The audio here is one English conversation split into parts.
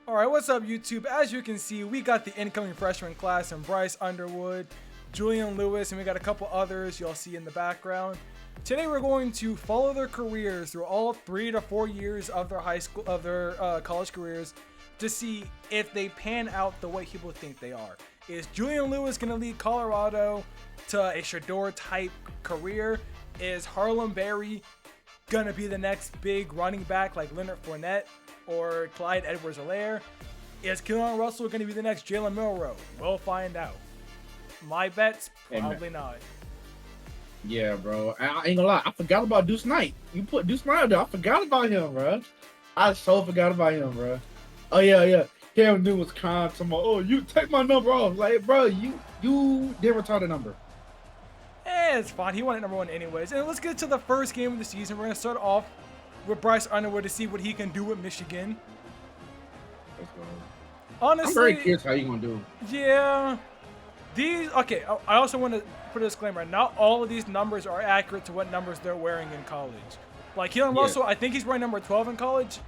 All right, what's up, YouTube? As you can see, we got the incoming freshman class and Bryce Underwood, Julian Lewis, and we got a couple others you'll see in the background. Today, we're going to follow their careers through all 3 to 4 years of their college careers to see if they pan out the way people think they are. Is Julian Lewis going to lead Colorado to a Shador type career? Is Harlem Berry going to be the next big running back like Leonard Fournette or Clyde Edwards-Helaire? Is Keelan Russell going to be the next Jalen Milroe? We'll find out. My bet's probably not. Yeah, bro. I ain't gonna lie. I forgot about Deuce Knight. You put Deuce Knight there. I forgot about him, bro. I so forgot about him, bro. Oh, yeah. Cam Newton was kind to my, oh, you take my number off. Like, bro, you didn't retire the number. It's fine. He wanted number 1 anyways. And let's get to the first game of the season. We're going to start off with Bryce Underwood to see what he can do with Michigan. Let's go. Honestly, I'm very curious how you gonna do. Yeah. Okay, I also want to put a disclaimer. Not all of these numbers are accurate to what numbers they're wearing in college. Like Keelan Russell, I think he's wearing number 12 in college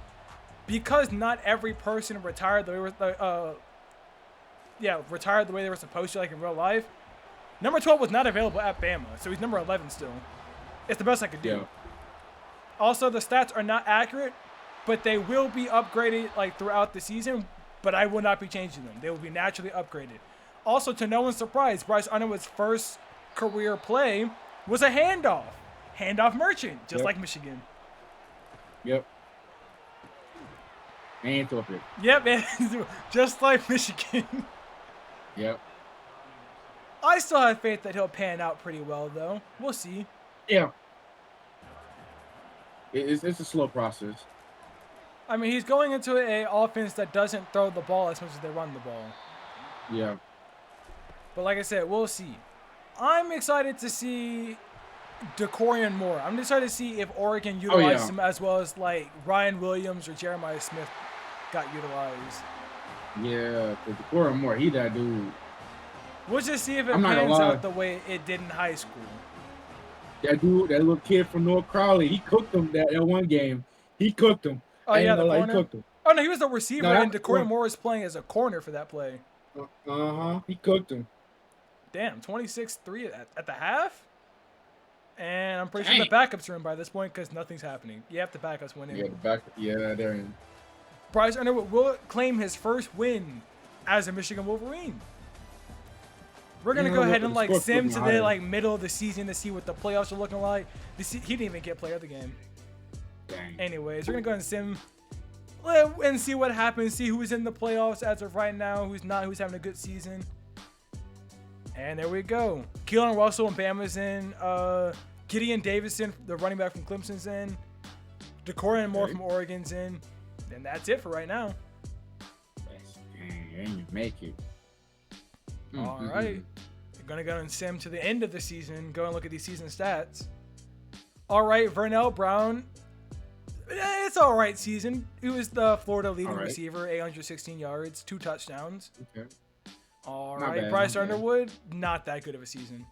because not every person retired the way retired the way they were supposed to, like in real life. Number 12 was not available at Bama, so he's number 11 still. It's the best I could do. Yeah. Also, the stats are not accurate, but they will be upgraded like throughout the season, but I will not be changing them. They will be naturally upgraded. Also, to no one's surprise, Bryce Underwood's first career play was a handoff. Handoff merchant, just like Michigan. Yep. And throw it. Yep, man. Just like Michigan. Yep. I still have faith that he'll pan out pretty well, though. We'll see. Yeah. It's a slow process. I mean, he's going into an offense that doesn't throw the ball as much as they run the ball. Yeah. But like I said, we'll see. I'm excited to see DeCorian more. I'm excited to see if Oregon utilizes him as well as like Ryan Williams or Jeremiah Smith got utilized. Yeah, because DeCorian Moore, he that dude. We'll just see if it pans out the way it did in high school. That dude, that little kid from North Crowley, he cooked him that one game. He cooked him. Oh, yeah, the corner? He cooked him. Oh, no, he was the receiver, and DeCorian Moore was playing as a corner for that play. He cooked him. Damn, 26-3 at the half? And I'm pretty sure the backups are in by this point because nothing's happening. Yep, the backups went in. Yeah, they're in. Bryce Underwood will claim his first win as a Michigan Wolverine. We're going to go ahead and like sim to the like middle of the season to see what the playoffs are looking like. He didn't even get player of the game. Dang. Anyways, we're going to go ahead and sim and see what happens. See who's in the playoffs as of right now, who's not, who's having a good season. And there we go. Keelan Russell and Bama's in. Gideon Davison, the running back from Clemson's in. DeCorian Moore from Oregon's in. And that's it for right now. Dang, you make it. All right. We're going to go and sim to the end of the season. Go and look at these season stats. All right, Vernell Brown. It's all right season. He was the Florida leading receiver, 816 yards, 2 touchdowns. Okay. All right, Bryce Underwood, not that good of a season.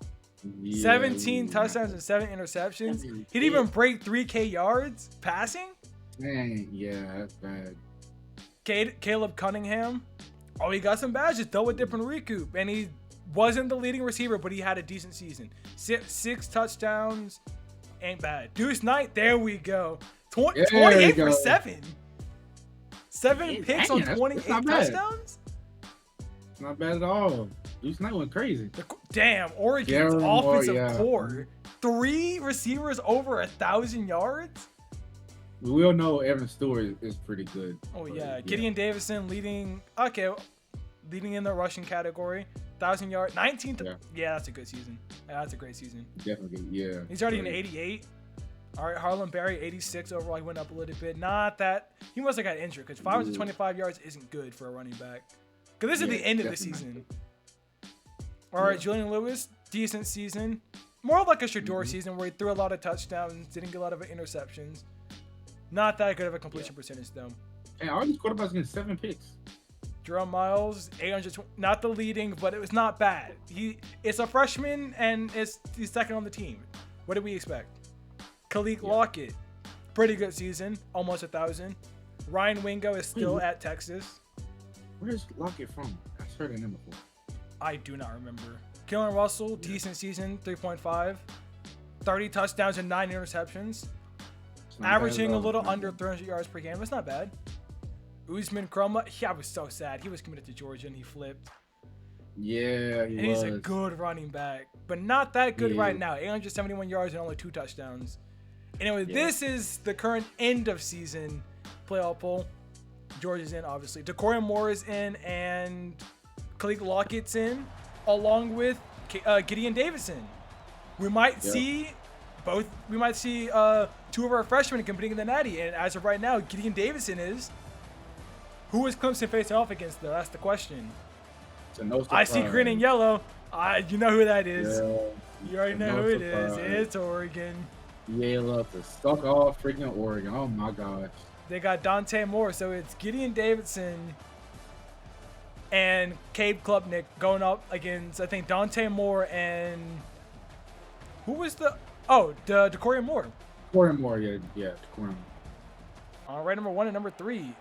17 touchdowns and 7 interceptions. He didn't even break 3K yards passing. Dang, yeah, that's bad. Caleb Cunningham. Oh, he got some badges, though, with different recoup. And he wasn't the leading receiver, but he had a decent season. 6 touchdowns. Ain't bad. Deuce Knight, there we go. 28 for 7. 7 picks on 28 touchdowns? Not bad at all. Deuce Knight went crazy. Damn, Oregon's offensive core. 3 receivers over 1,000 yards? We all know Evan Stewart is pretty good. Oh, yeah. Gideon Davison leading in the rushing category. 1,000 yards. 19. Yeah, that's a good season. Yeah, that's a great season. Definitely, yeah. He's already in 88. All right, Harlem Berry, 86 overall. He went up a little bit. Not that. He must have got injured because 525 yards isn't good for a running back. Because this is the end of the season. All right, Julian Lewis, decent season. More like a Shador season where he threw a lot of touchdowns, didn't get a lot of interceptions. Not that good of a completion percentage, though. Hey, all these quarterbacks getting 7 picks. Jerome Miles, 820, not the leading, but it was not bad. It's a freshman, and he's second on the team. What did we expect? Khalil Lockett, pretty good season, almost 1,000. Ryan Wingo is still at Texas. Where's Lockett from? I've heard of him before. I do not remember. Keelan Russell, decent season, 3.5. 30 touchdowns and 9 interceptions. Averaging a little under 300 yards per game. That's not bad. Usman Kroma, I was so sad. He was committed to Georgia and he flipped. Yeah, and he's a good running back, but not that good right now. 871 yards and only 2 touchdowns. Anyway, this is the current end of season playoff poll. Georgia's in, obviously. Decorum Moore is in, and Khalil Lockett's in, along with Gideon Davidson. We might see both. We might see 2 of our freshmen competing in the Natty, and as of right now, Gideon Davidson is. Who is Clemson facing off against, though? That's the question. I see green and yellow. You know who that is. You already know who it is. It's Oregon. Yeah, love to suck off freaking Oregon. Oh my gosh. They got Dante Moore, so it's Gideon Davidson and Cade Klubnik going up against, I think, Dante Moore and who was the Decorum Moore. Decorum Moore, yeah, Decorum. All right, number 1 and number 3.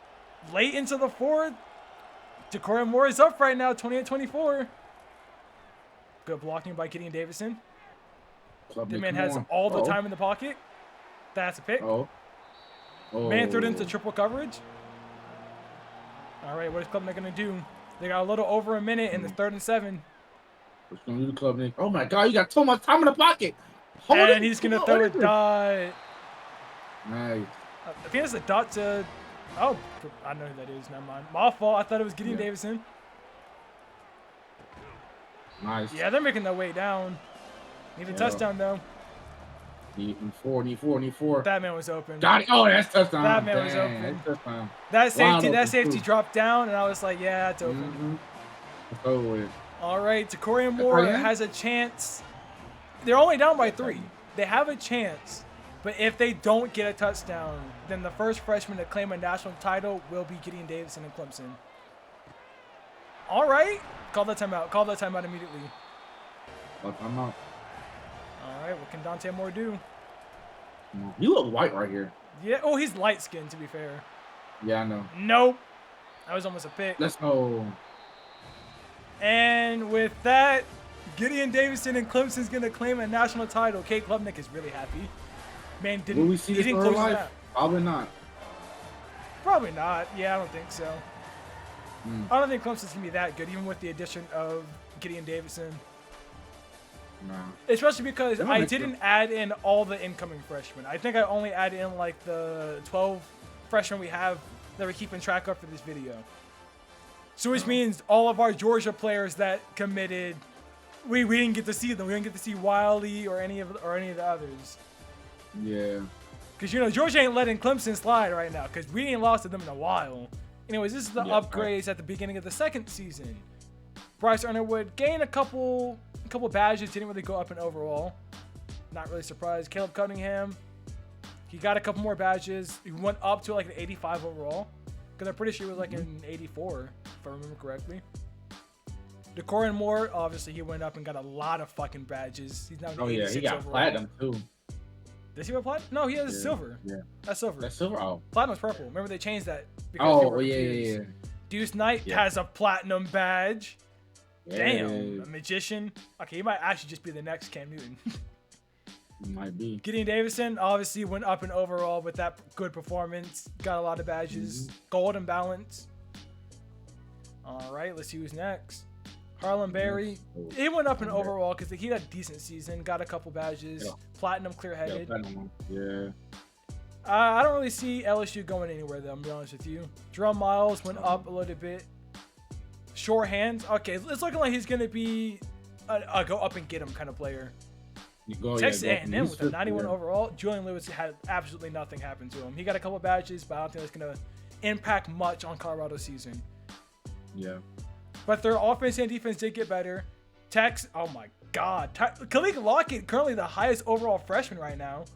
Late into the 4th, Decorum Moore is up right now, 28-24. Good blocking by Gideon Davidson. The man has all the time in the pocket. That's a pick. Man threw it into triple coverage. All right, what is Klubnik going to do? They got a little over a minute in the 3rd and 7. What's going to do, Klubnik? Oh, my God, you got so much time in the pocket. And he's going to throw a dot. Nice. I think it's a dot to... Oh, I know who that is. Never mind. My fault. I thought it was Gideon Davidson. Nice. Yeah, they're making their way down. Need a touchdown, though. Need 4. That man was open. Got it. Oh, that's touchdown. That man was open. That's touchdown. That safety dropped down, and I was like, yeah, it's open. It's over with. All right, Decorum Moore has a chance. They're only down by 3. They have a chance. But if they don't get a touchdown, then the first freshman to claim a national title will be Gideon Davidson and Clemson. All right. Call that timeout. Call that timeout immediately. Call timeout. All right. What can Dante Moore do? You look white right here. Yeah. Oh, he's light-skinned, to be fair. Yeah, I know. Nope. That was almost a pick. Let's go. And with that, Gideon Davidson and Clemson's going to claim a national title. Cade Klubnik is really happy. Man, will we see this in real life? Probably not. Probably not. Yeah, I don't think so. I don't think Clemson's going to be that good, even with the addition of Gideon Davidson. No. Especially because I didn't add in all the incoming freshmen. I think I only added in like the 12 freshmen we have that we're keeping track of for this video. So which means all of our Georgia players that committed, we didn't get to see them. We didn't get to see Wiley or any of the others. Yeah. Because, Georgia ain't letting Clemson slide right now because we ain't lost to them in a while. Anyways, this is the upgrades at the beginning of the 2nd season. Bryce Underwood gained a couple badges, didn't really go up in overall. Not really surprised. Caleb Cunningham, he got a couple more badges. He went up to like an 85 overall. Because I'm pretty sure he was like an 84, if I remember correctly. Decorum Moore, obviously he went up and got a lot of fucking badges. He's now an 86 he got overall. platinum too. Does he have platinum? No, he has silver. Yeah. That's silver. That's silver? Oh. Platinum's purple. Remember they changed that. Yeah. Deuce Knight has a platinum badge. Yeah. Damn. A magician. Okay, he might actually just be the next Cam Newton. Might be. Gideon Davidson obviously went up in overall with that good performance. Got a lot of badges. Gold and balance. All right, let's see who's next. Harlan Berry. He went up in overall because he had a decent season. Got a couple badges. Platinum clear-headed. Yeah. I don't really see LSU going anywhere, though, I'm be honest with you. Jerome Miles went up a little bit. Short hands. Okay, it's looking like he's going to be a go up and get him kind of player. Texas A&M with a 91 overall. Julian Lewis had absolutely nothing happen to him. He got a couple badges, but I don't think that's going to impact much on Colorado's season. Yeah. But their offense and defense did get better. Oh my God. Khalil Lockett, currently the highest overall freshman right now,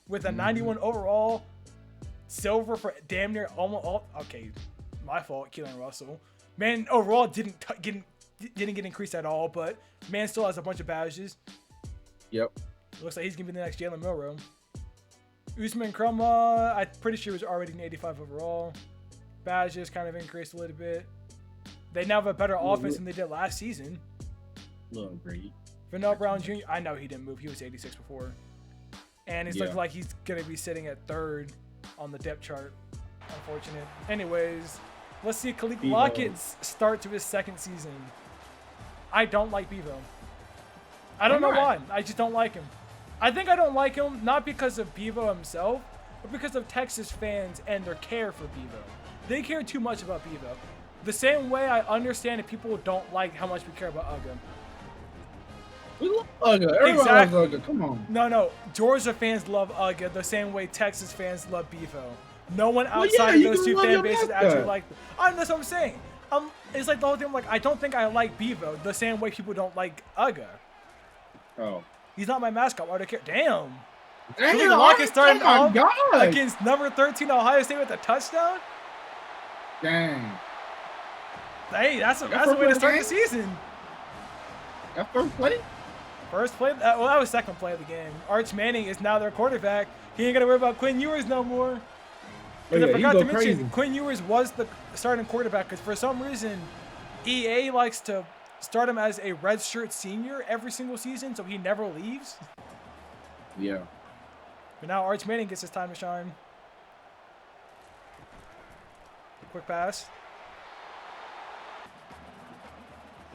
with a 91 overall, silver for damn near almost all. Okay, my fault, Keelan Russell. Man, overall didn't get increased at all, but man still has a bunch of badges. Yep. Looks like he's gonna be the next Jalen Milroe. Usman Kroma, I'm pretty sure he was already an 85 overall. Badges kind of increased a little bit. They now have a better offense than they did last season. Little Brady. Vanilla Brown Jr. I know he didn't move. He was 86 before. And he's looking like he's going to be sitting at 3rd on the depth chart. Unfortunate. Anyways, let's see Khalid Lockett's start to his 2nd season. I don't like Bevo. I don't know why. I just don't like him. I think I don't like him not because of Bevo himself, but because of Texas fans and their care for Bevo. They care too much about Bevo. The same way I understand if people don't like how much we care about Uga. We love Uga. Everyone loves Uga. Come on. No. Georgia fans love Uga the same way Texas fans love Bevo. No one outside of those two fan bases actually like them. That's what I'm saying. It's like the whole thing. I'm like, I don't think I like Bevo the same way people don't like Uga. Oh. He's not my mascot. Why do I care? Damn. Damn. Lockett started off God. against number 13 Ohio State with a touchdown. Dang. Hey, that's a way to start the season. That first play? First play? Well, that was 2nd play of the game. Arch Manning is now their quarterback. He ain't got to worry about Quinn Ewers no more. Because I forgot to mention, Quinn Ewers was the starting quarterback because for some reason, EA likes to start him as a redshirt senior every single season, so he never leaves. Yeah. But now Arch Manning gets his time to shine. Quick pass.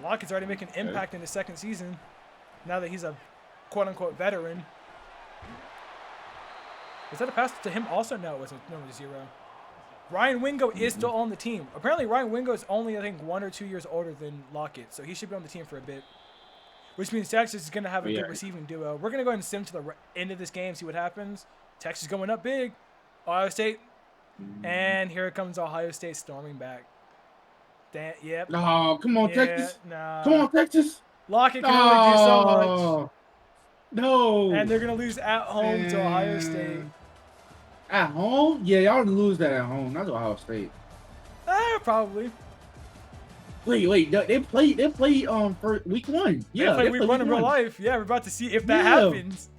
Lockett's already making an impact in his 2nd season, now that he's a quote-unquote veteran. Was that a pass to him also? No, it was 0. Ryan Wingo is still on the team. Apparently, Ryan Wingo is only, I think, 1 or 2 years older than Lockett, so he should be on the team for a bit. Which means Texas is going to have a good receiving duo. We're going to go ahead and sim to the end of this game, see what happens. Texas going up big. Ohio State. And here comes Ohio State storming back. Yep. No, come on, Texas. Nah. Come on, Texas. Lockett can only do so much. No. And they're going to lose at home to Ohio State. At home? Yeah, y'all lose that at home. Not to Ohio State. Probably. Wait. They play for week 1. Yeah, they play week 1 in real life. Yeah, we're about to see if that happens.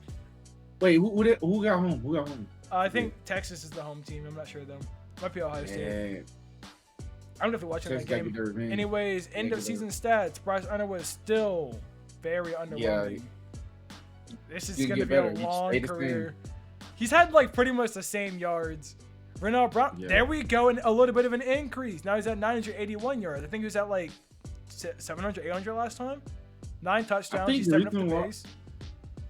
Wait, who got home? Who got home? I think Texas is the home team. I'm not sure though. Might be Ohio State. I don't know if you're watching that game. Anyways, end of season stats. Bryce Underwood is still very underwhelming. This is going to be a long career. He's had like pretty much the same yards. Renell Brown, there we go, and a little bit of an increase. Now he's at 981 yards. I think he was at like 700, 800 last time. 9 touchdowns. He's stepping up the pace.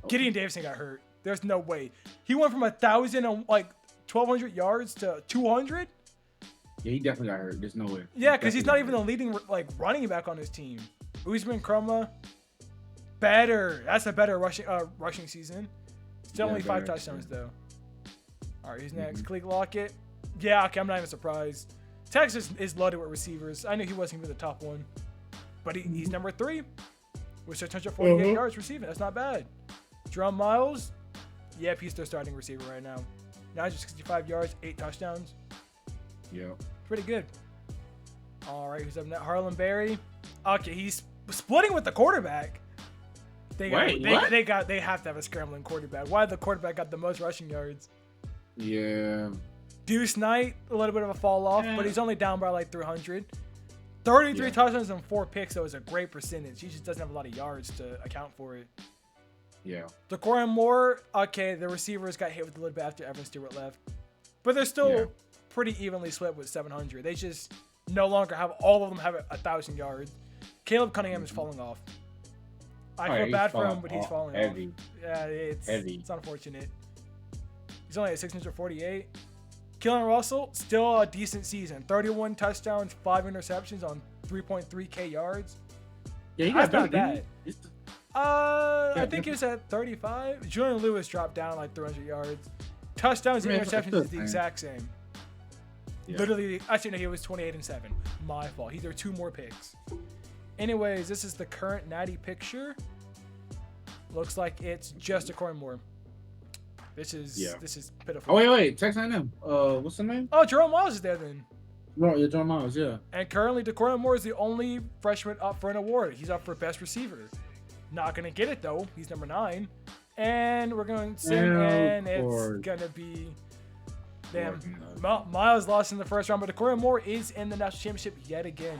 Gideon Davidson got hurt. There's no way. He went from 1,000 and like 1,200 yards to 200. Yeah, he definitely got hurt. There's no way. Yeah, because he's not even the leading like running back on his team. Usman Chroma, better. That's a better rushing season. Still only 5 touchdowns though. All right, who's next? Khalid Lockett. Yeah, okay, I'm not even surprised. Texas is loaded with receivers. I knew he wasn't even the top one, but he's number 3 with 648 yards receiving. That's not bad. Drum Miles. Yep, he's their starting receiver right now. 965 yards, 8 touchdowns. Yeah. Pretty good. All right, who's up next? Harlan Berry. Okay, he's splitting with the quarterback. They have to have a scrambling quarterback. Why the quarterback got the most rushing yards? Yeah. Deuce Knight, a little bit of a fall off, but he's only down by like 300. 33 touchdowns and 4 picks, so it's a great percentage. He just doesn't have a lot of yards to account for it. Yeah. Decorum Moore, okay, the receivers got hit with a little bit after Evan Stewart left. But they're still pretty evenly split with 700. They just no longer have all of them have 1,000 yards. Caleb Cunningham is falling off. I feel bad for him, but he's falling off. Yeah, it's unfortunate. He's only at 648. Keelan Russell, still a decent season. 31 touchdowns, 5 interceptions on 3.3K yards. Yeah, he got not bad. I think he was at 35. Julian Lewis dropped down like 300 yards. Touchdowns and interceptions is the exact same. Yeah. Literally, actually, no, he was 28 and 7. My fault. He threw 2 more picks. Anyways, this is the current Natty picture. Looks like it's just a Corey Moore. This is pitiful. Oh wait, Texas A&M. What's the name? Oh, Jerome Miles is there then. No, yeah, Jerome Miles, yeah. And currently, Decorum Moore is the only freshman up for an award. He's up for best receiver. Not gonna get it though. He's number 9, and we're going to sim, and it's gonna be Damn. Oregon, though. Miles lost in the first round, but Decoria Moore is in the national championship yet again.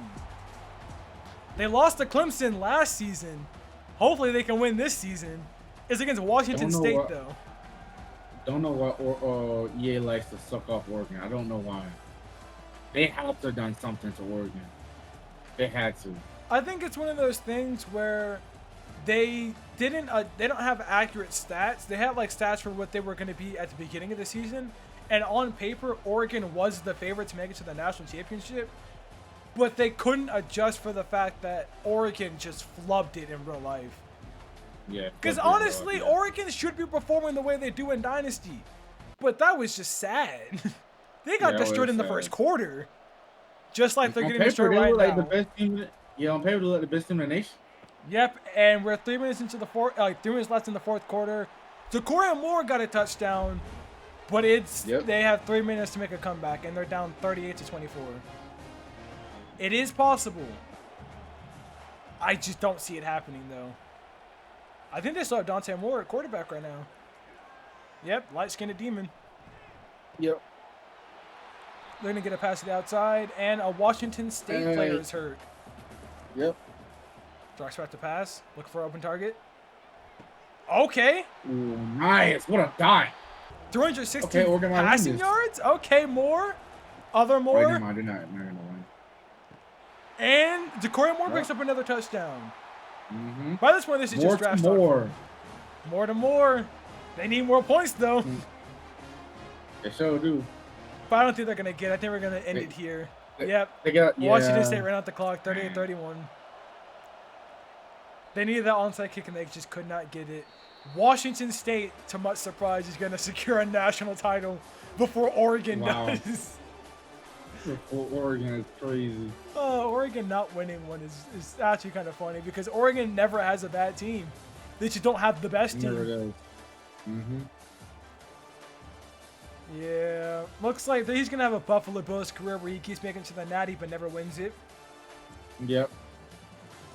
They lost to Clemson last season. Hopefully they can win this season. It's against Washington State, though. Don't know why EA likes to suck off Oregon. I don't know why. They have to have done something to Oregon. They had to. I think it's one of those things where they don't have accurate stats. They have like stats for what they were going to be at the beginning of the season, and on paper Oregon was the favorite to make it to the national championship, but they couldn't adjust for the fact that Oregon just flubbed it in real life. Yeah. Because honestly, Oregon should be performing the way they do in Dynasty, but that was just sad. They got destroyed in the first quarter, just like they're getting destroyed right now. The best team, on paper, they look like the best team in the nation. Yep, and we're 3 minutes into the 3 minutes left in the fourth quarter. Decoria Moore got a touchdown, but they have 3 minutes to make a comeback, and they're down 38-24. It is possible. I just don't see it happening, though. I think they still have Dante Moore at quarterback right now. Yep, light-skinned demon. Yep. They're going to get a pass to the outside, and a Washington State player is hurt. Yep. Drops back to pass. Look for open target. Okay. Ooh, nice. What a dive. 360 passing yards. Okay, Moore. Other Moore. They're not going to win. And Decoria Moore picks up another touchdown. Mm-hmm. By this point, this is just draft stock. More to more. They need more points, though. They sure do. But I don't think they're going to get it. I think we're going to end it here. Yep. They got, Washington State ran out the clock, 38-31. They needed that onside kick, and they just could not get it. Washington State, to much surprise, is going to secure a national title before Oregon does. Oregon is crazy. Oh, Oregon not winning one is actually kind of funny because Oregon never has a bad team. They just don't have the best team. Never does. Mm-hmm. Yeah, looks like he's going to have a Buffalo Bills career where he keeps making it to the Natty but never wins it. Yep.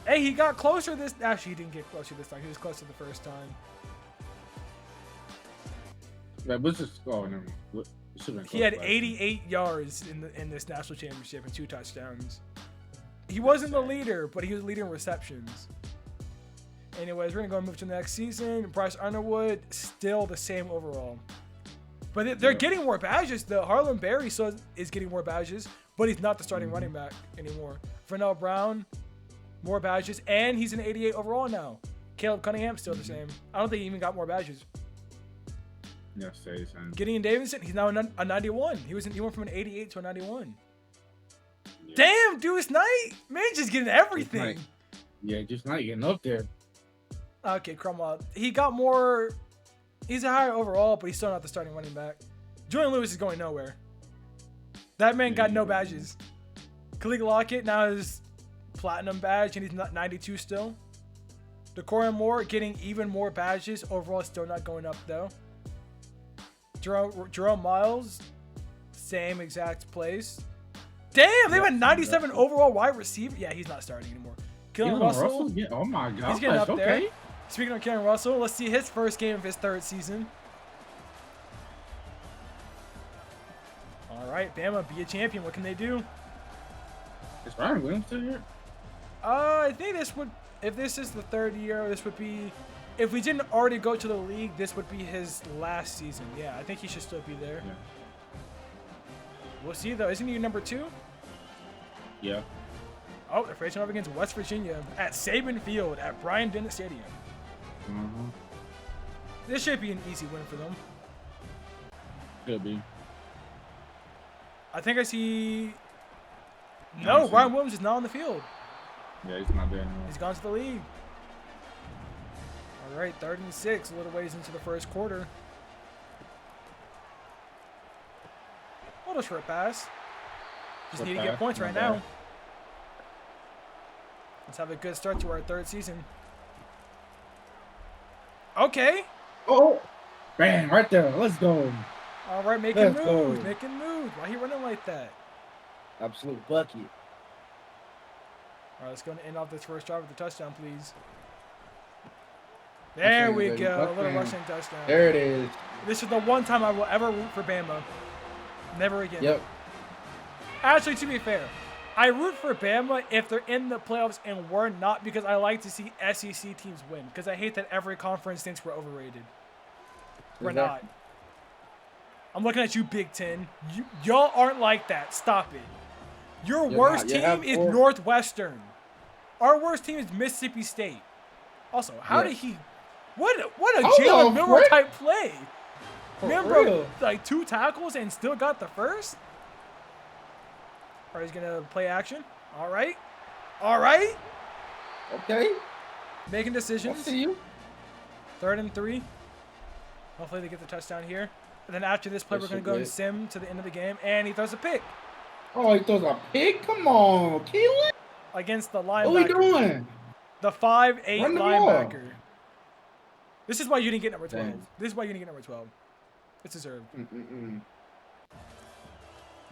Hey, he got closer this... Actually, he didn't get closer this time. He was closer the first time. That was just... Oh, never mind. He had 88 yards in this national championship and 2 touchdowns. He wasn't the leader, but he was leading receptions. Anyways, we're going to go and move to the next season. Bryce Underwood, still the same overall. But they're getting more badges. The Harlan Berry is getting more badges, but he's not the starting running back anymore. Vernell Brown, more badges, and he's an 88 overall now. Caleb Cunningham, still the same. I don't think he even got more badges. Yeah, stay the same. Gideon Davidson, he's now a 91. He went from an 88 to a 91. Yeah. Damn, Deuce Knight, man, just getting everything. Just Knight getting up there. Okay, Cromwell. He got more. He's a higher overall, but he's still not the starting running back. Julian Lewis is going nowhere. That man got no badges. Khalil Lockett now has platinum badge, and he's not 92 still. Decoria Moore getting even more badges. Overall, still not going up, though. Jerome Miles, same exact place. Damn, they have a 97 overall wide receiver. Yeah, he's not starting anymore. Kellen Russell. Yeah, oh my God. He's getting up there. Speaking of Kellen Russell, let's see his first game of his 3rd season. All right, Bama, be a champion. What can they do? Is Ryan Williams still here? I think if this is the 3rd year, this would be, if we didn't already go to the league, this would be his last season. Yeah, I think he should still be there. Yeah. We'll see, though. Isn't he number 2? Yeah. Oh, they're facing off against West Virginia at Saban Field at Bryant-Denny Stadium. Mm-hmm. This should be an easy win for them. Could be. I think I see... No, Ryan Williams is not on the field. Yeah, he's not there anymore. He's gone to the league. All right, 3rd and 6, a little ways into the first quarter. What a short pass. Just need to get points right now. Let's have a good start to our 3rd season. Okay. Oh, bang, right there. Let's go. All right, making moves. Why are you running like that? Absolute bucket. All right, let's go and end off this first drive with a touchdown, please. There we go. A little rushing touchdown. There it is. This is the one time I will ever root for Bama. Never again. Yep. Actually, to be fair, I root for Bama if they're in the playoffs and we're not, because I like to see SEC teams win, because I hate that every conference thinks we're overrated. We're not. I'm looking at you, Big Ten. Y'all aren't like that. Stop it. Your worst team is Northwestern. Our worst team is Mississippi State. Also, how did he... What a Jalen Milroe type play. Remember, like 2 tackles and still got the first? Or he's going to play action. All right. All right. Okay. Making decisions. I see you. 3rd and 3. Hopefully they get the touchdown here. And then after this play, we're going to go and sim to the end of the game. And he throws a pick. Oh, he throws a pick? Come on, Keelan. Against the linebacker. What are you doing? The 5'8" linebacker. Ball. This is why you didn't get number 12. This is why you didn't get number 12. It's deserved.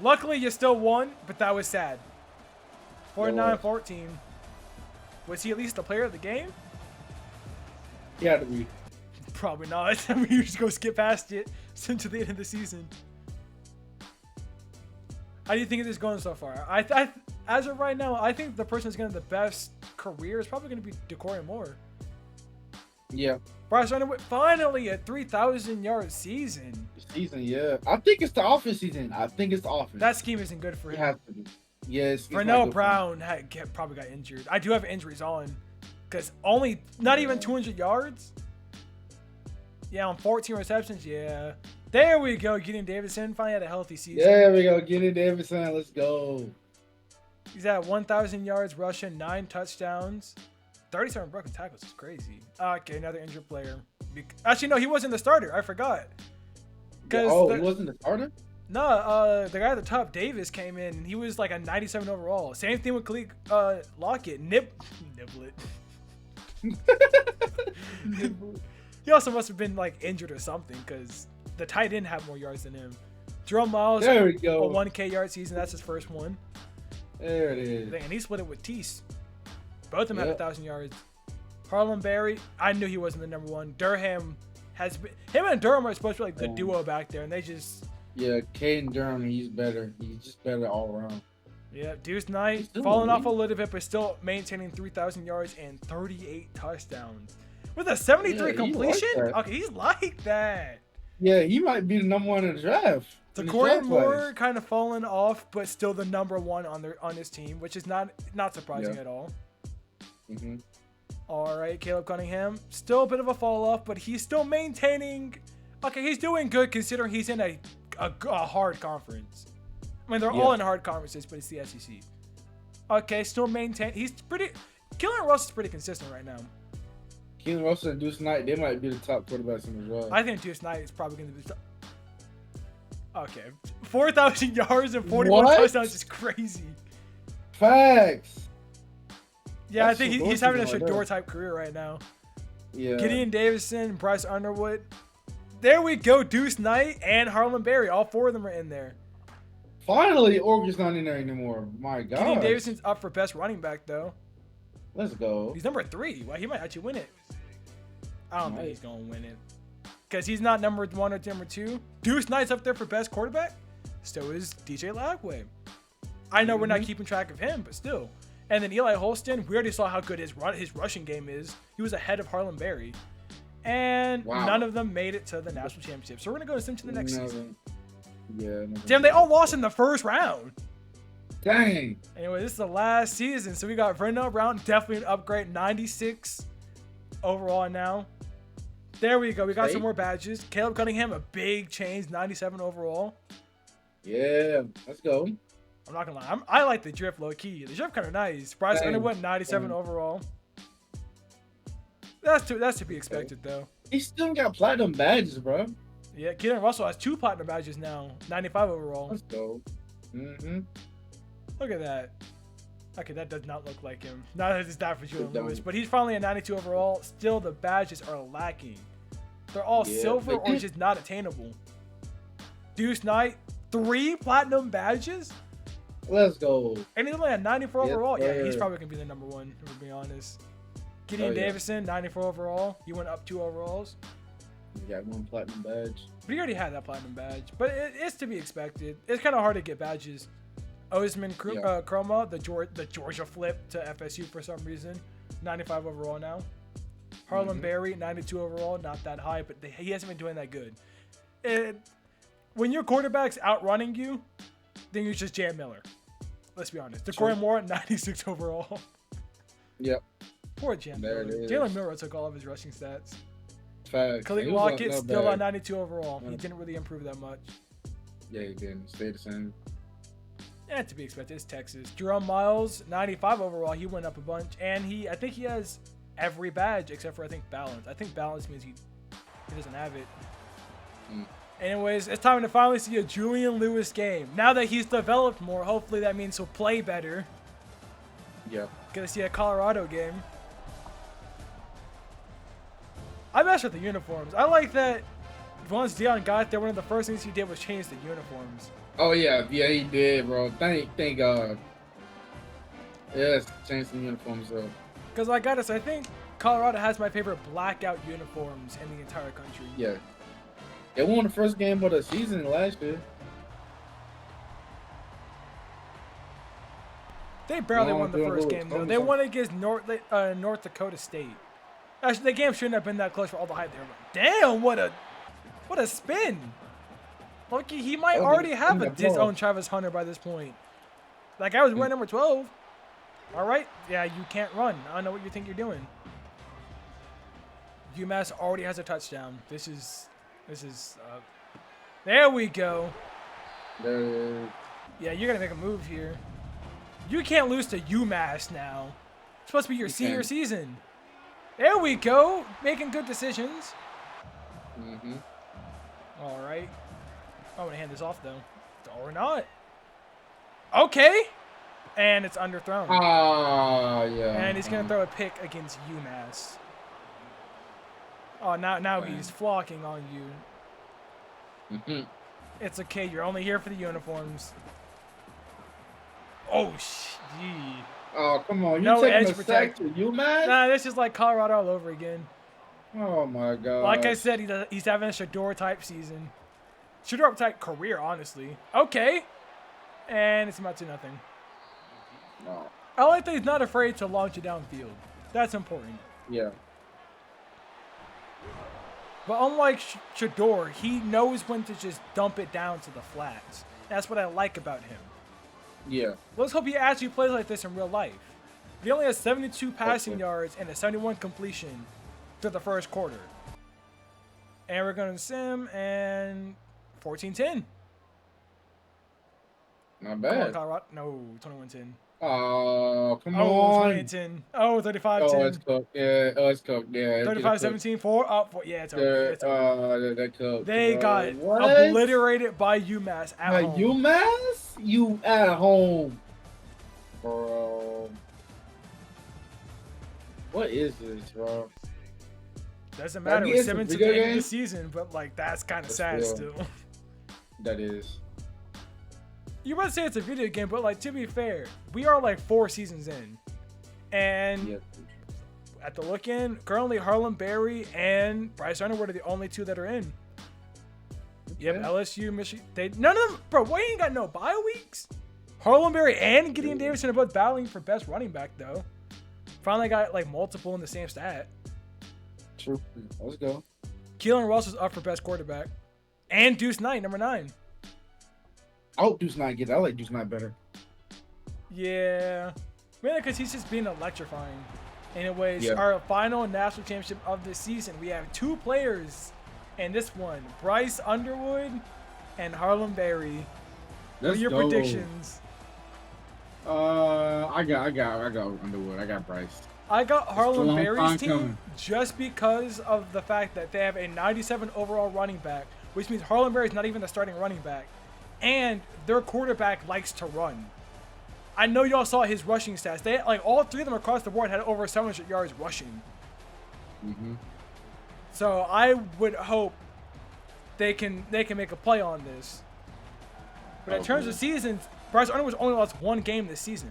Luckily, you still won, but that was sad. 49-14. Was he at least the player of the game? He had to be. Probably not. I mean, you just go skip past it to the end of the season. How do you think it is going so far? As of right now, I think the person that's going to have the best career is probably going to be Decory Moore. Yeah. Bryce Underwood, finally a 3,000-yard season. Yeah. I think it's the offense season. That scheme isn't good for him. It has to be. Yes. Vernell Brown probably got injured. I do have injuries on. Because not even 200 yards. Yeah, on 14 receptions. Yeah. There we go. Gideon Davidson finally had a healthy season. There we go. Gideon Davidson. Let's go. He's at 1,000 yards rushing, 9 touchdowns. 37 broken tackles is crazy. Okay, another injured player. Actually, no, he wasn't the starter. I forgot. He wasn't the starter? No, the guy at the top, Davis, came in. And he was like a 97 overall. Same thing with Khalid Lockett. Niblet. He also must have been like injured or something, because the tight end had more yards than him. Jerome Miles, there we go. A 1K yard season. That's his first one. There it is. And he split it with Tease. Both of them had 1,000 yards. Harlan Berry, I knew he wasn't the number 1. Durham has been... Him and Durham are supposed to be like the duo back there, and they just... Yeah, Caden Durham, he's better. He's just better all around. Yeah, Deuce Knight, falling off a little bit, but still maintaining 3,000 yards and 38 touchdowns. With a 73 completion? Okay, he's like that. Yeah, he might be the number 1 in the draft. Decory Moore kind of falling off, but still the number 1 on his team, which is not surprising at all. All right, Caleb Cunningham, still a bit of a fall off, but he's still maintaining. Okay, he's doing good considering he's in a hard conference. I mean, they're all in hard conferences, but it's the SEC. Okay, still maintain. He's pretty. Keelan Russell's pretty consistent right now. Keelan Russell and Deuce Knight, they might be the top quarterbacks in the draft. I think Deuce Knight is probably going to be the top. Okay, 4,000 yards and 41 touchdowns is crazy. Facts. Yeah, I think he's having a Shador type career right now. Yeah. Gideon Davidson, Bryce Underwood. There we go. Deuce Knight and Harlan Berry. All 4 of them are in there. Finally, Oregon's not in there anymore. My God. Gideon Davidson's up for best running back, though. Let's go. He's number 3. Well, he might actually win it. I don't think he's going to win it. Because he's not number 1 or number 2. Deuce Knight's up there for best quarterback. So is DJ Lagway. I know we're not keeping track of him, but still. And then Eli Holston, we already saw how good his rushing game is. He was ahead of Harlan Berry. And none of them made it to the national championship. So we're going to go to the next season. Yeah. Damn, they all lost in the first round. Dang. Anyway, this is the last season. So we got Vernell Brown, definitely an upgrade. 96 overall now. There we go. We got some more badges. Caleb Cunningham, a big change. 97 overall. Yeah, let's go. I'm not going to lie. I like the drift low key. The drift kind of nice. Bryce Underwood, 97 overall. That's to be expected, though. He still got platinum badges, bro. Yeah, Keelan Russell has 2 platinum badges now. 95 overall. Let's go. Look at that. Okay, that does not look like him. Not that it's that for Julian Lewis, but he's finally a 92 overall. Still, the badges are lacking. They're all silver or just not attainable. Deuce Knight, 3 platinum badges? Let's go. And he's only at 94 overall. Yeah, he's probably going to be the number 1, to be honest. Gideon Davidson, 94 overall. He went up 2 overalls. He got 1 platinum badge. But he already had that platinum badge. But it's to be expected. It's kind of hard to get badges. Osman Chroma, the Georgia flip to FSU for some reason. 95 overall now. Harlem Berry, 92 overall. Not that high, but he hasn't been doing that good. When your quarterback's outrunning you, then you just Jam Miller. Let's be honest. Decory Moore, 96 overall. Yep. Poor Jam Miller. Jalen Milroe took all of his rushing stats. Facts. Khalil Lockett still on 92 overall. He didn't really improve that much. Yeah, he didn't. Stay the same. Yeah, to be expected. It's Texas. Jerome Miles, 95 overall. He went up a bunch. And I think he has every badge except for, I think, balance. I think balance means he doesn't have it. Anyways, it's time to finally see a Julian Lewis game. Now that he's developed more, hopefully that means he'll play better. Yeah. Gonna see a Colorado game. I messed with the uniforms. I like that once Deion got there, one of the first things he did was change the uniforms. Oh, yeah. Yeah, he did, bro. Thank God. Yes, change some uniforms up. Because I gotta say, I think Colorado has my favorite blackout uniforms in the entire country. Yeah. They won the first game of the season last year. They barely won the first game, though. They won against North Dakota State. Actually, the game shouldn't have been that close for all the hype there. But damn, what a spin. Look, he might already have his own Travis Hunter by this point. That guy was wearing number 12. All right. Yeah, you can't run. I don't know what you think you're doing. UMass already has a touchdown. This is there we go. Yeah, you're going to make a move here. You can't lose to UMass now. It's supposed to be your senior season. There we go. Making good decisions. All right. I'm going to hand this off, though. Or not. Okay. And it's underthrown. Yeah. And he's going to throw a pick against UMass. Oh, now he's flocking on you. It's okay. You're only here for the uniforms. Oh, gee. Oh, come on. You no taking edge a sack to UMass? Nah, this is like Colorado all over again. Oh, my God. Like I said, he's having a Shador-type season. Shador-type career, honestly. Okay. And it's about to nothing. No. I like that he's not afraid to launch it downfield. That's important. Yeah. But unlike Shador, he knows when to just dump it down to the flats. That's what I like about him. Yeah. Let's hope he actually plays like this in real life. He only has 72 passing yards and a 71 completion through the first quarter. And we're going to sim and 14-10. Not bad. Colorado. No, 21-10. Oh, come on. 28-10. Oh, 35-10. Oh, it's cooked. Yeah. Oh, it's cooked. Yeah. 35-17. 4. Yeah, it's over. It's over. That cooked. They got obliterated by UMass at home. UMass? You at home. Bro. What is this, bro? Doesn't matter. We're 7 to the end of the season, but like that's kind of sad still. That is. You might say it's a video game, but like to be fair, we are like 4 seasons in, and at the look in, currently Harlem Berry and Bryce Underwood are the only 2 that are in. Yep, LSU, Michigan. None of them, bro. We ain't got no bye weeks. Harlem Berry and Gideon Davidson are both battling for best running back though. Finally got like multiple in the same stat. True. Let's go. Keelan Ross is up for best quarterback, and Deuce Knight, number 9. I hope Deuce Knight gets. I like Deuce Knight better. Yeah, mainly because he's just being electrifying. Anyways, our final national championship of the season. We have 2 players in this one: Bryce Underwood and Harlem Berry. What are your predictions? I got Underwood. I got Bryce. I got Harlem Berry's team just because of the fact that they have a 97 overall running back, which means Harlem Berry's not even the starting running back. And their quarterback likes to run. I know y'all saw his rushing stats. They like all 3 of them across the board had over 700 yards rushing. So I would hope they can make a play on this. But in terms of seasons, Bryce Underwood's only lost 1 game this season.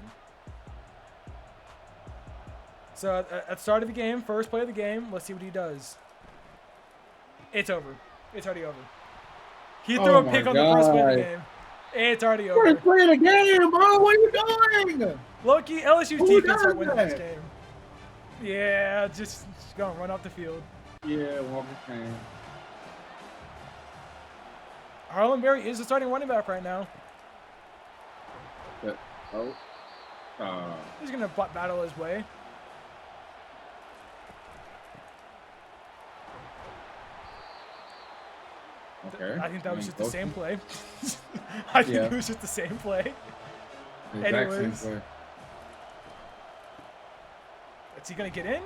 So at the start of the game, first play of the game, let's see what he does. It's over. It's already over. He threw Oh a pick my on the first play of the God. game. It's already We're over. playing a game, bro. What are you doing? Low-key, LSU's Who defense does are winning this that? game. Yeah, just go and run off the field. Yeah, Walker Kane. Harlan Berry is the starting running back right now. But, He's going to battle his way. okay. I think that was just the Close. same play. I think Yeah. it was just the same play. Exact same Anyways. play. Is he going to get in?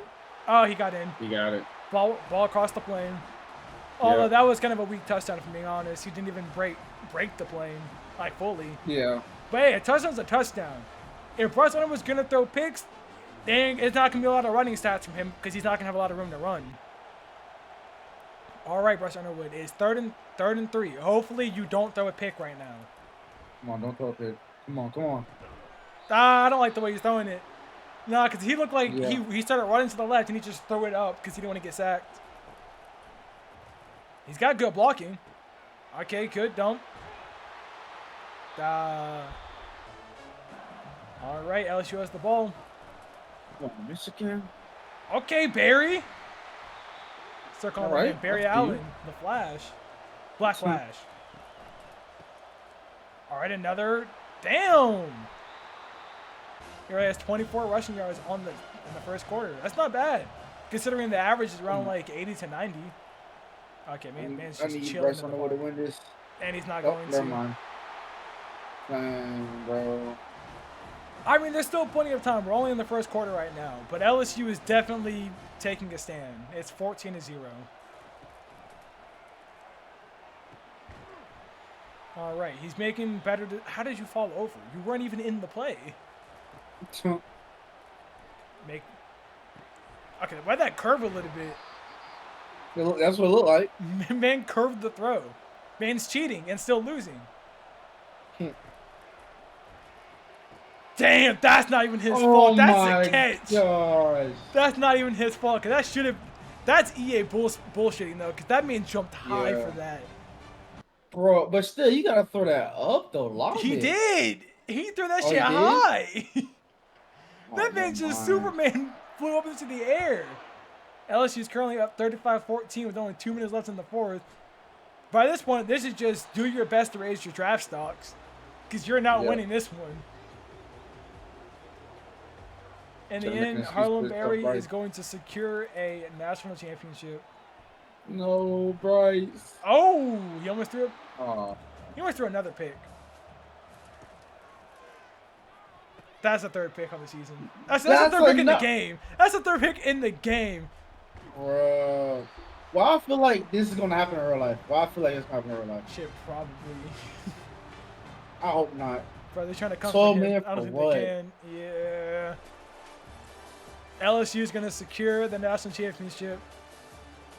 Oh, he got in. He got it. Ball across the plane. Although that was kind of a weak touchdown, if I'm being honest. He didn't even break the plane, like, fully. Yeah. But hey, a touchdown's a touchdown. If Bryce Underwood was going to throw picks, dang, it's not going to be a lot of running stats from him because he's not going to have a lot of room to run. All right, Bryce Underwood, it's third and 3. Hopefully you don't throw a pick right now. Come on, don't throw a pick. Come on, come on. I don't like the way he's throwing it. No, because he looked like Yeah. he started running to the left and he just threw it up because he didn't want to get sacked. He's got good blocking. Okay, good. Don't. All right, LSU has the ball. Come on, Michigan. Okay, Barry. Start calling All him right, Barry that's Allen, you. the Flash. Black Flash. All right, another. Damn. He has 24 rushing yards in the first quarter. That's not bad, considering the average is around like 80 to 90. Okay, man's I just need chilling Bryce in the Underwood to ball. win this. And he's not Oh, going never to. mind. Dang, bro. I mean, there's still plenty of time. We're only in the first quarter right now, but LSU is definitely taking a stand. It's 14-0. All right, he's making better. How did you fall over? You weren't even in the play. Okay, why'd that curve a little bit? That's what it looked like. Man curved the throw. Man's cheating and still losing. Damn, that's not even his fault. That's a catch. Gosh. That's not even his fault, because that should have. That's EA bullshitting, though, because that man jumped high Yeah. for that. Bro, but still, you gotta throw that up though, long. He did. He threw that Oh, shit he did? high. Oh, That man never just mind. Superman flew up into the air. LSU is currently up 35-14 with only 2 minutes left in the fourth. By this point, this is just do your best to raise your draft stocks, because you're not Yeah. winning this one. In the Trying to make end, an excuse Harlan for Berry Bryce. is going to secure a national championship. No, Bryce. Oh, he almost threw another pick. That's the third pick of the season. That's the third pick in the game. That's the third pick in the game. Bro. Why I feel like this is gonna happen in real life? Why I feel like it's gonna happen in real life? Shit, probably. I hope not. Bro, they're trying to come 12 for him. man I don't for think what? they can. Yeah. LSU is going to secure the national championship,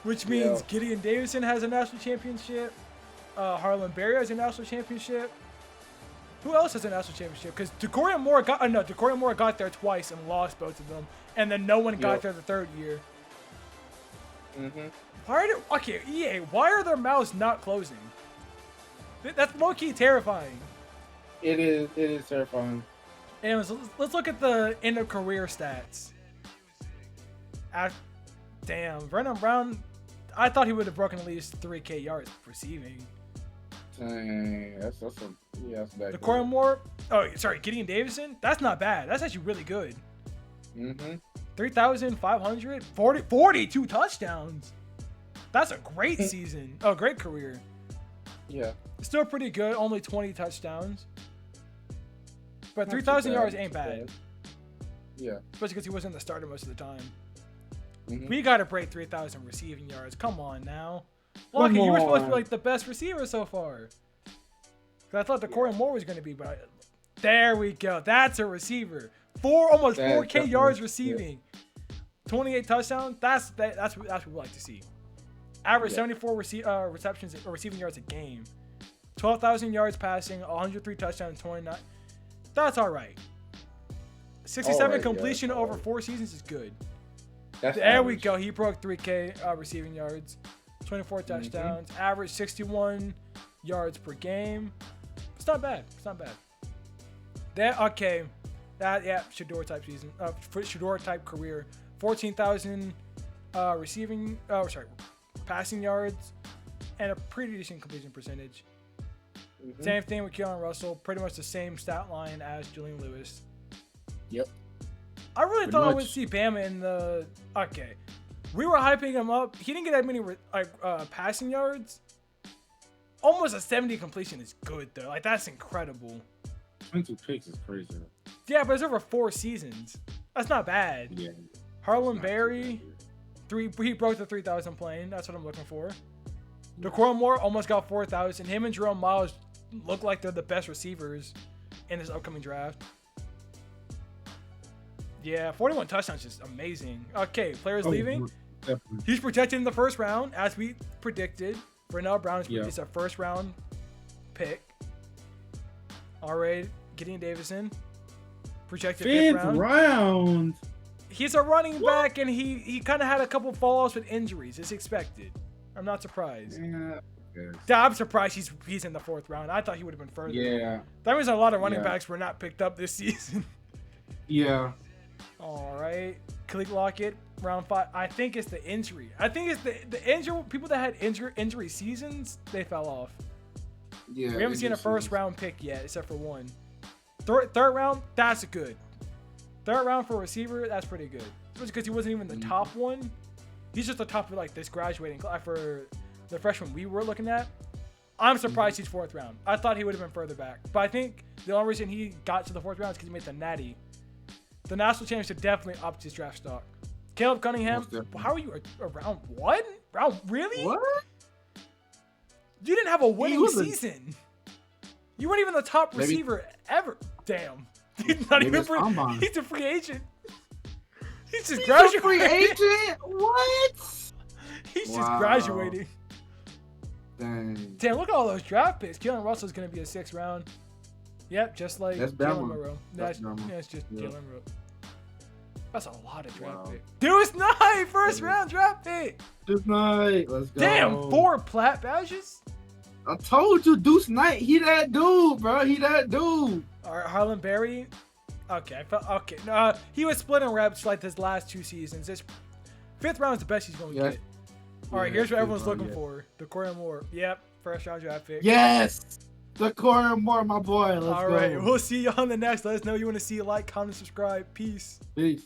which means Yeah. Gideon Davidson has a national championship. Harlan Berry has a national championship. Who else has a national championship? Because Decoria Moore got there twice and lost both of them, and then no one got Yep. there the third year. Mhm. EA, why are their mouths not closing? That's low-key terrifying. It is terrifying. Anyways, let's look at the end of career stats. Damn, Vernon Brown, I thought he would have broken at least 3K yards receiving. Dang, that's a bad. Decoria Moore, Gideon Davidson, that's not bad. That's actually really good. Mhm. 3,500, 42 touchdowns. That's a great season. Oh, great career. Yeah. Still pretty good, only 20 touchdowns. But Not 3,000 too yards not ain't too bad. Yeah. Especially because he wasn't the starter most of the time. Mhm. We got to break 3,000 receiving yards. Come on now. Lucky, you were supposed to be like the best receiver so far. 'Cause I thought Decoria Moore was going to be, but there we go. That's a receiver. Almost That's 4K definitely- yards receiving. 28 touchdowns. That's what we like to see. Average 74 receptions or receiving yards a game. 12,000 yards passing, 103 touchdowns, 29. That's all right. 67 All right, completion yeah, over 4 seasons is good. That's There we average. go. He broke 3K receiving yards. 24 touchdowns, average 61 yards per game. It's not bad. It's not bad. Shador type season. Shador type career. 14,000 passing yards, and a pretty decent completion percentage. Same thing with Keelan Russell. Pretty much the same stat line as Julian Lewis. Yep. I really thought I would see Bama in the. Okay, we were hyping him up. He didn't get that many passing yards. Almost a 70 completion is good though. Like that's incredible. 22 picks is crazy. Yeah, but it's over 4 seasons. That's not bad. Yeah. Harlan Berry, he broke the 3,000 plane. That's what I'm looking for. Decorum Moore almost got 4,000. Him and Jerome Miles look like they're the best receivers in this upcoming draft. Yeah, 41 touchdowns is amazing. Okay, players leaving. Definitely. He's protected in the first round, as we predicted. Vernell Brown is a first round pick. All right, Gideon Davison, projected 5th round. He's a running back, and he kind of had a couple fallouts with injuries. It's expected. I'm not surprised. Yeah, I'm surprised he's in the 4th round. I thought he would have been further. Yeah. That means a lot of running backs were not picked up this season. Yeah. All right. Khalil Lockett, round 5. I think it's the injury. I think it's the injury. People that had injury seasons, they fell off. Yeah. We haven't seen a first round pick yet, except for one. Third round, that's good. 3rd round for a receiver, that's pretty good. Especially because he wasn't even the top one. He's just the top of like this graduating class for the freshman we were looking at. I'm surprised he's 4th round. I thought he would have been further back. But I think the only reason he got to the 4th round is because he made the Natty. The national championship definitely upped his draft stock. Caleb Cunningham, how are you around 1? Round really? What? You didn't have a winning season. You weren't even the top receiver ever. Damn. He's not even he's a free agent. He's just graduating. Free agent? What? He's just graduating. Dang. Damn, look at all those draft picks. Keelan Russell's going to be a 6th round. Yep, just like Jalen Monroe. It's just Jalen Monroe. That's a lot of draft picks. Deuce Knight, 1st round draft pick. Deuce Knight, let's go. Damn, 4 plat badges? I told you, Deuce Knight, he that dude, bro. He that dude. All right, Harlan Berry. Okay, he was splitting reps like his last 2 seasons. This 5th round is the best he's going to get. All right, here's what everyone's looking for. Decorum Moore. Yep, 1st round draft pick. Yes, Decorum Moore, my boy. Let's go. All right, we'll see you on the next. Let us know you want to see. Like, comment, subscribe. Peace. Peace.